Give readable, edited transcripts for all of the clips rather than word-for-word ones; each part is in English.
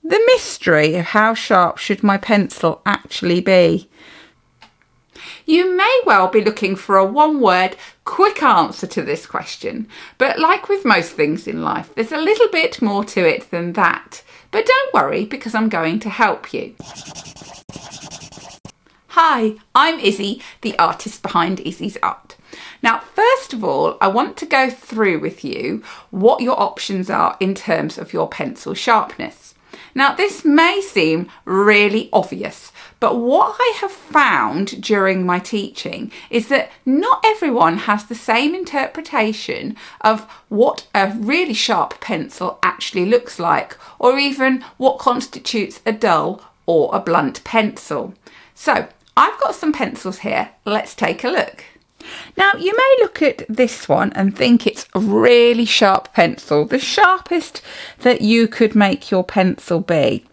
The mystery of how sharp should my pencil actually be? You may well be looking for a one-word, quick answer to this question, but like with most things in life, there's a little bit more to it than that. But don't worry, because I'm going to help you. Hi, I'm Izzy, the artist behind Izzy's Art. Now, first of all, I want to go through with you what your options are in terms of your pencil sharpness. Now, this may seem really obvious, but what I have found during my teaching is that not everyone has the same interpretation of what a really sharp pencil actually looks like, or even what constitutes a dull or a blunt pencil. So, I've got some pencils here. Let's take a look. Now, you may look at this one and think it's a really sharp pencil, the sharpest that you could make your pencil be.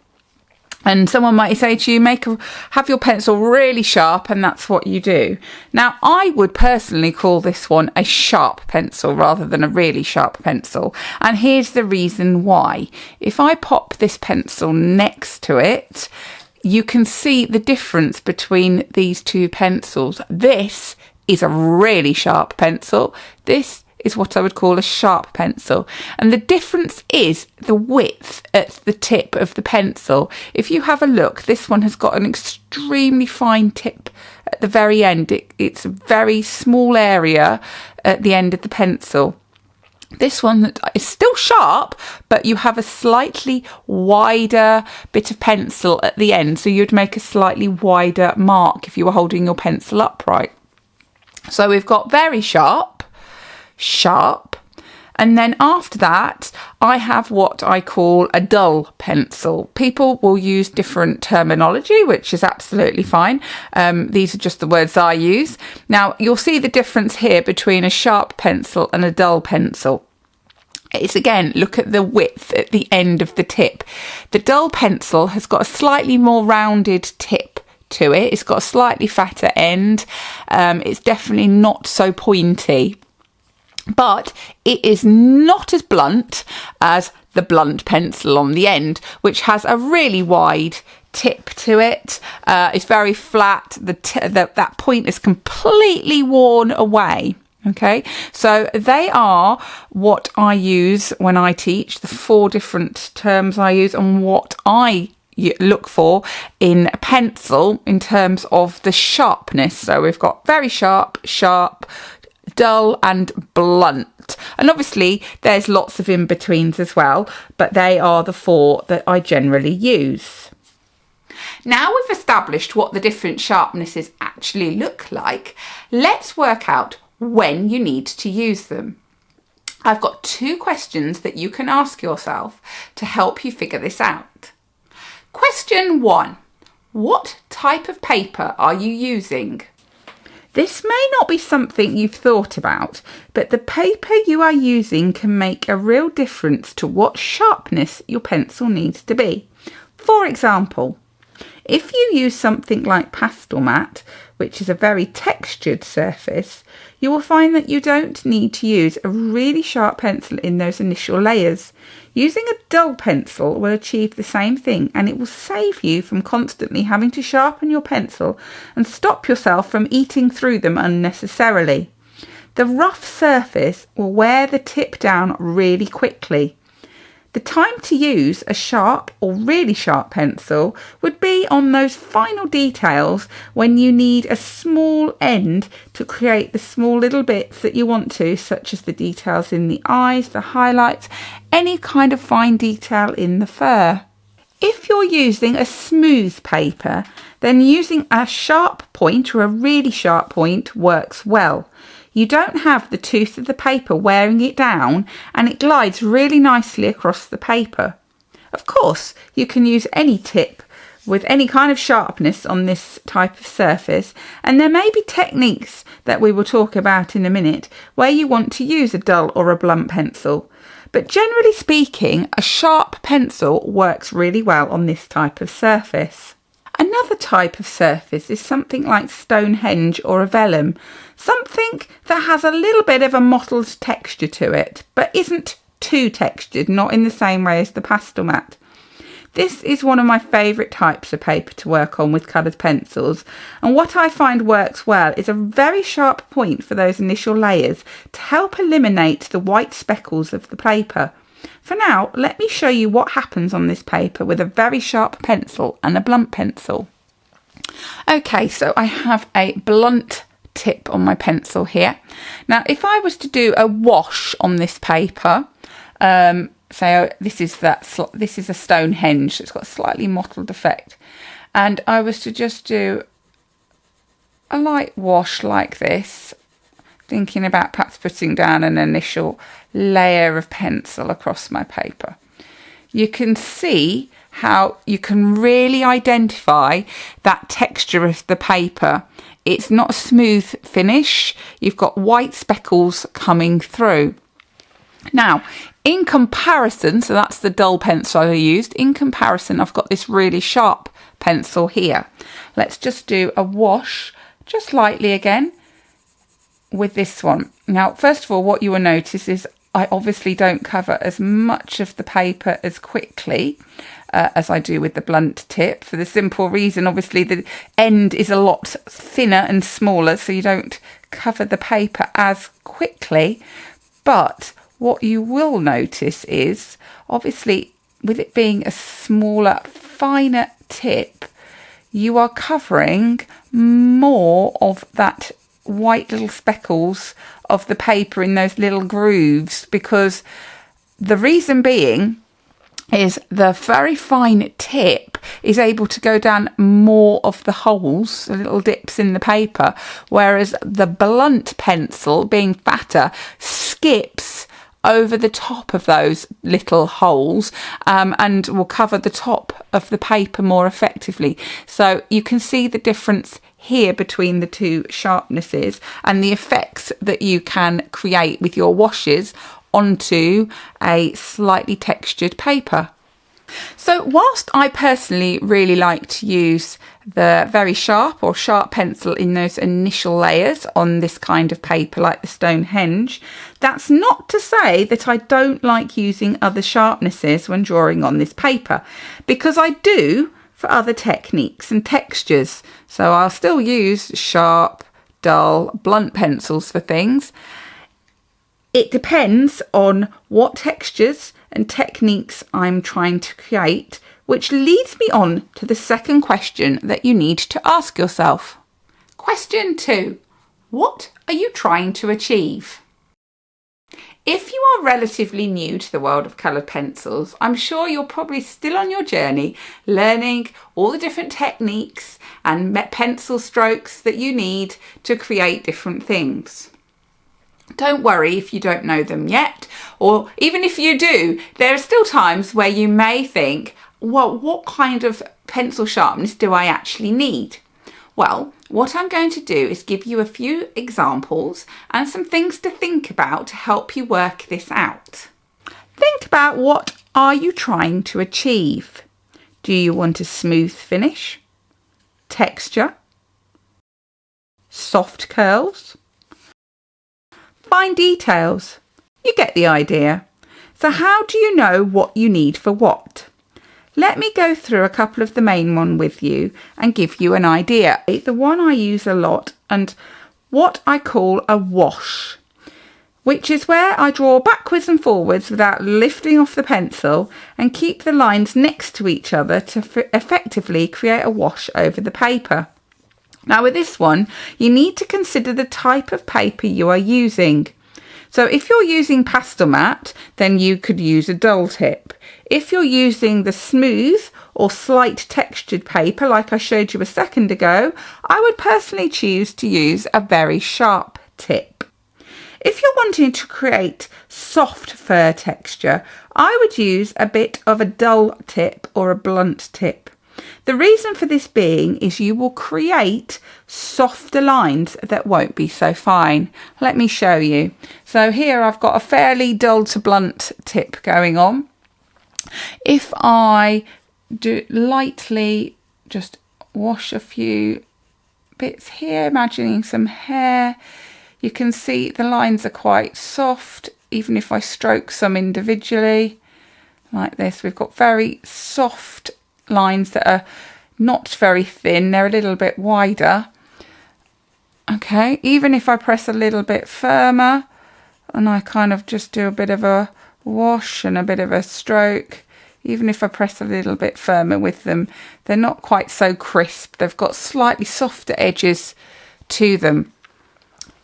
And someone might say to you, have your pencil really sharp, and that's what you do. Now, I would personally call this one a sharp pencil rather than a really sharp pencil. And here's the reason why. If I pop this pencil next to it, you can see the difference between these two pencils. This is a really sharp pencil. This is what I would call a sharp pencil. And the difference is the width at the tip of the pencil. If you have a look, this one has got an extremely fine tip at the very end. It's a very small area at the end of the pencil. This one is still sharp, but you have a slightly wider bit of pencil at the end. So you'd make a slightly wider mark if you were holding your pencil upright. So we've got very sharp, sharp, and then after that, I have what I call a dull pencil. People will use different terminology, which is absolutely fine. These are just the words I use. Now, you'll see the difference here between a sharp pencil and a dull pencil. It's again, look at the width at the end of the tip. The dull pencil has got a slightly more rounded tip to it. It's got a slightly fatter end. It's definitely not so pointy, but it is not as blunt as the blunt pencil on the end, which has a really wide tip to it. It's very flat. That point is completely worn away. Okay, so they are what I use when I teach, the 4 different terms I use and what I look for in a pencil in terms of the sharpness. So we've got very sharp, sharp, dull and blunt. And obviously there's lots of in-betweens as well, but they are the 4 that I generally use. Now we've established what the different sharpnesses actually look like, let's work out when you need to use them. I've got 2 questions that you can ask yourself to help you figure this out. Question 1. What type of paper are you using? This may not be something you've thought about, but the paper you are using can make a real difference to what sharpness your pencil needs to be. For example, if you use something like pastel mat, which is a very textured surface, you will find that you don't need to use a really sharp pencil in those initial layers. Using a dull pencil will achieve the same thing, and it will save you from constantly having to sharpen your pencil and stop yourself from eating through them unnecessarily. The rough surface will wear the tip down really quickly. The time to use a sharp or really sharp pencil would be on those final details when you need a small end to create the small little bits that you want to, such as the details in the eyes, the highlights, any kind of fine detail in the fur. If you're using a smooth paper, then using a sharp point or a really sharp point works well. You don't have the tooth of the paper wearing it down, and it glides really nicely across the paper. Of course, you can use any tip with any kind of sharpness on this type of surface, and there may be techniques that we will talk about in a minute where you want to use a dull or a blunt pencil. But generally speaking, a sharp pencil works really well on this type of surface. Another type of surface is something like Stonehenge or a vellum, something that has a little bit of a mottled texture to it, but isn't too textured, not in the same way as the pastel mat. This is one of my favourite types of paper to work on with coloured pencils, and what I find works well is a very sharp point for those initial layers to help eliminate the white speckles of the paper. For now, let me show you what happens on this paper with a very sharp pencil and a blunt pencil. Okay, so I have a blunt tip on my pencil here. Now, if I was to do a wash on this paper, so this is a Stonehenge, it's got a slightly mottled effect, and I was to just do a light wash like this, thinking about perhaps putting down an initial layer of pencil across my paper, you can see how you can really identify that texture of the paper. It's not a smooth finish. You've got white speckles coming through. Now, in comparison, so that's the dull pencil I used. In comparison, I've got this really sharp pencil here. Let's just do a wash, just lightly again, with this one. Now, first of all, what you will notice is I obviously don't cover as much of the paper as quickly as I do with the blunt tip, for the simple reason, obviously, the end is a lot thinner and smaller, so you don't cover the paper as quickly. But what you will notice is, obviously, with it being a smaller, finer tip, you are covering more of that white little speckles of the paper in those little grooves, because the reason being is the very fine tip is able to go down more of the holes, the little dips in the paper, whereas the blunt pencil, being fatter, skips over the top of those little holes and will cover the top of the paper more effectively. So you can see the difference here between the two sharpnesses and the effects that you can create with your washes onto a slightly textured paper. So whilst I personally really like to use the very sharp or sharp pencil in those initial layers on this kind of paper like the Stonehenge, that's not to say that I don't like using other sharpnesses when drawing on this paper, because I do for other techniques and textures. So I'll still use sharp, dull, blunt pencils for things. It depends on what textures and techniques I'm trying to create, which leads me on to the second question that you need to ask yourself. Question 2. What are you trying to achieve? If you are relatively new to the world of coloured pencils, I'm sure you're probably still on your journey learning all the different techniques and pencil strokes that you need to create different things. Don't worry if you don't know them yet, or even if you do, there are still times where you may think, well, what kind of pencil sharpness do I actually need? Well, what I'm going to do is give you a few examples and some things to think about to help you work this out. Think about, what are you trying to achieve? Do you want a smooth finish? Texture? Soft curls? Fine details? You get the idea. So how do you know what you need for what? Let me go through a couple of the main ones with you and give you an idea. The one I use a lot, and what I call a wash, which is where I draw backwards and forwards without lifting off the pencil and keep the lines next to each other to effectively create a wash over the paper. Now with this one, you need to consider the type of paper you are using. So if you're using pastel matte, then you could use a dull tip. If you're using the smooth or slight textured paper, like I showed you a second ago, I would personally choose to use a very sharp tip. If you're wanting to create soft fur texture, I would use a bit of a dull tip or a blunt tip. The reason for this being is you will create softer lines that won't be so fine. Let me show you. So here I've got a fairly dull to blunt tip going on. If I do lightly just wash a few bits here, imagining some hair, you can see the lines are quite soft, even if I stroke some individually, like this. We've got very soft lines that are not very thin, they're a little bit wider. Okay, even if I press a little bit firmer and I kind of just do a bit of a wash and a bit of a stroke, even if I press a little bit firmer with them, they're not quite so crisp. They've got slightly softer edges to them.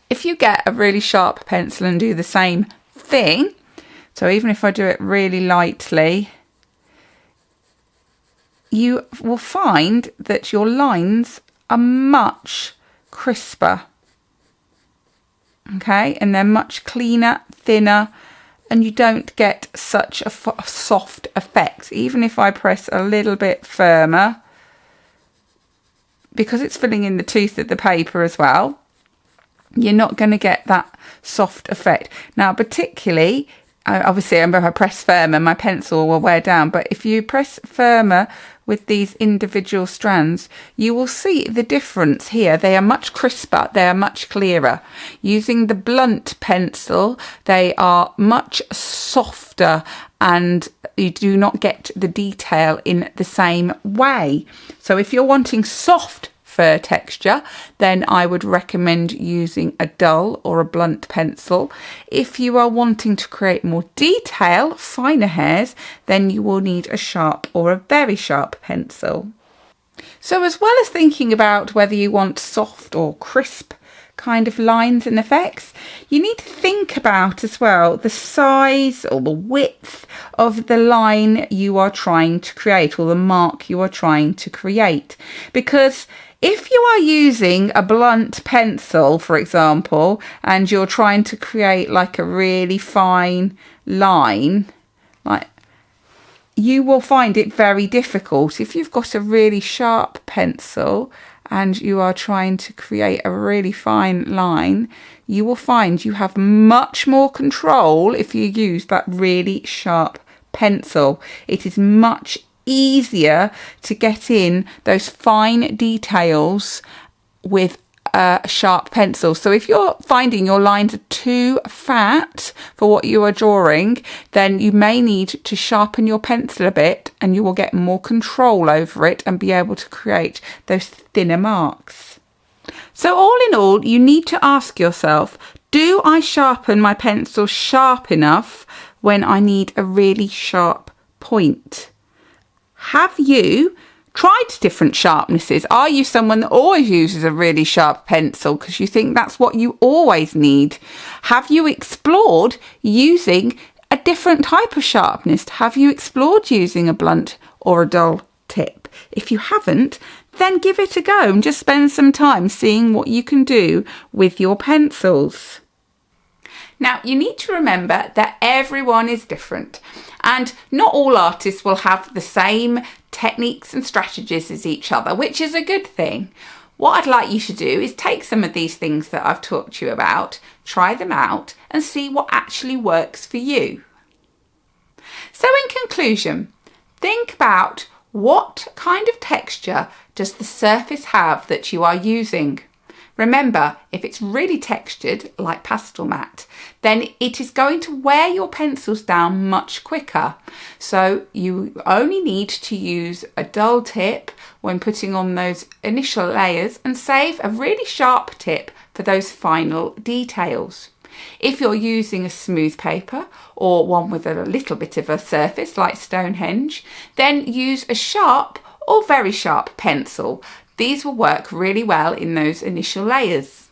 If you get a really sharp pencil and do the same thing, so even if I do it really lightly, you will find that your lines are much crisper. Okay, and they're much cleaner, thinner, and you don't get such a soft effect. Even if I press a little bit firmer, because it's filling in the tooth of the paper as well, you're not going to get that soft effect. Now, particularly, obviously, if I press firmer, my pencil will wear down. But if you press firmer with these individual strands, you will see the difference here. They are much crisper. They are much clearer. Using the blunt pencil, they are much softer and you do not get the detail in the same way. So if you're wanting soft fur texture, then I would recommend using a dull or a blunt pencil. If you are wanting to create more detail, finer hairs, then you will need a sharp or a very sharp pencil. So as well as thinking about whether you want soft or crisp kind of lines and effects, you need to think about as well the size or the width of the line you are trying to create, or the mark you are trying to create. Because if you are using a blunt pencil, for example, and you're trying to create like a really fine line, like, you will find it very difficult. If you've got a really sharp pencil and you are trying to create a really fine line, you will find you have much more control if you use that really sharp pencil. It is much easier to get in those fine details with a sharp pencil. So if you're finding your lines are too fat for what you are drawing, then you may need to sharpen your pencil a bit and you will get more control over it and be able to create those thinner marks. So all in all, you need to ask yourself, do I sharpen my pencil sharp enough when I need a really sharp point? Have you tried different sharpnesses? Are you someone that always uses a really sharp pencil because you think that's what you always need? Have you explored using a different type of sharpness? Have you explored using a blunt or a dull tip? If you haven't, then give it a go and just spend some time seeing what you can do with your pencils. Now, you need to remember that everyone is different and not all artists will have the same techniques and strategies as each other, which is a good thing. What I'd like you to do is take some of these things that I've talked to you about, try them out and see what actually works for you. So in conclusion, think about what kind of texture does the surface have that you are using. Remember, if it's really textured, like pastel matte, then it is going to wear your pencils down much quicker. So you only need to use a dull tip when putting on those initial layers and save a really sharp tip for those final details. If you're using a smooth paper or one with a little bit of a surface like Stonehenge, then use a sharp or very sharp pencil. These will work really well in those initial layers.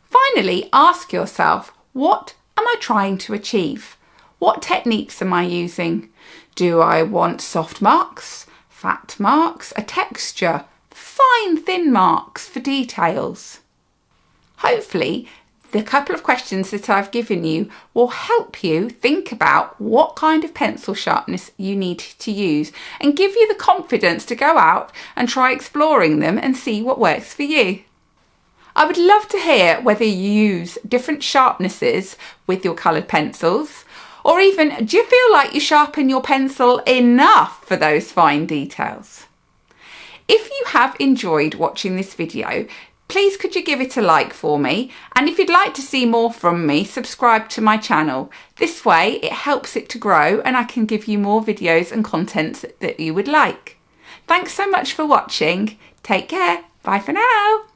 Finally, ask yourself, what am I trying to achieve? What techniques am I using? Do I want soft marks, fat marks, a texture, fine thin marks for details? Hopefully, the couple of questions that I've given you will help you think about what kind of pencil sharpness you need to use and give you the confidence to go out and try exploring them and see what works for you. I would love to hear whether you use different sharpnesses with your coloured pencils, or even do you feel like you sharpen your pencil enough for those fine details? If you have enjoyed watching this video, please could you give it a like for me? And if you'd like to see more from me, subscribe to my channel. This way it helps it to grow and I can give you more videos and contents that you would like. Thanks so much for watching. Take care. Bye for now.